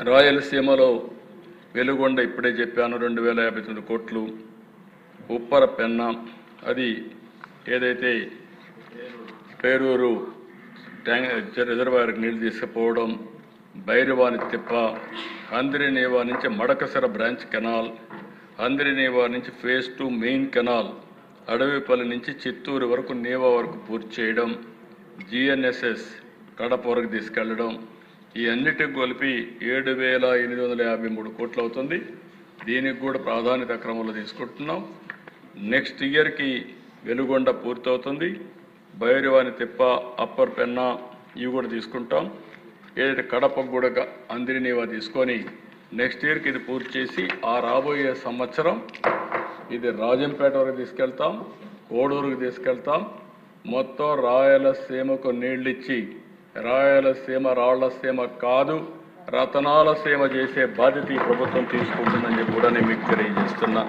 రాయలసీమలో వెలుగొండ ఇప్పుడే చెప్పాను 2059 కోట్లు. ఉప్పర పెన్న అది ఏదైతే పేరూరు రిజర్వాయర్కి నీళ్లు తీసుకుపోవడం, భైరవాని తిప్ప, హంద్రినీవా నుంచి మడకసర బ్రాంచ్ కెనాల్, హంద్రినీవా నుంచి ఫేజ్ 2 మెయిన్ కెనాల్, అడవిపల్లి నుంచి చిత్తూరు వరకు నీవా వరకు పూర్తి చేయడం, జిఎన్ఎస్ఎస్ కడప వరకు తీసుకెళ్లడం, ఈ అన్నిటికి కలిపి 7,853 కోట్లు అవుతుంది. దీనికి కూడా ప్రాధాన్యత క్రమంలో తీసుకుంటున్నాం. నెక్స్ట్ ఇయర్కి వెలుగొండ పూర్తవుతుంది. భైరవాని తిప్ప, అప్పర్ పెన్నా ఇవి కూడా తీసుకుంటాం. ఏదైతే కడపకు కూడా హంద్రినీవా తీసుకొని నెక్స్ట్ ఇయర్కి ఇది పూర్తి చేసి ఆ రాబోయే సంవత్సరం ఇది రాజంపేట వరకు తీసుకెళ్తాం, కోడూరుకు తీసుకెళ్తాం. మొత్తం రాయలసీమకు నీళ్ళిచ్చి రాయలసీమ రాళ్లసీమ కాదు రతనాల సీమ చేసే బాధ్యత ఈ ప్రభుత్వం తీసుకుంటుందని కూడా నేను మీకు తెలియజేస్తున్నా.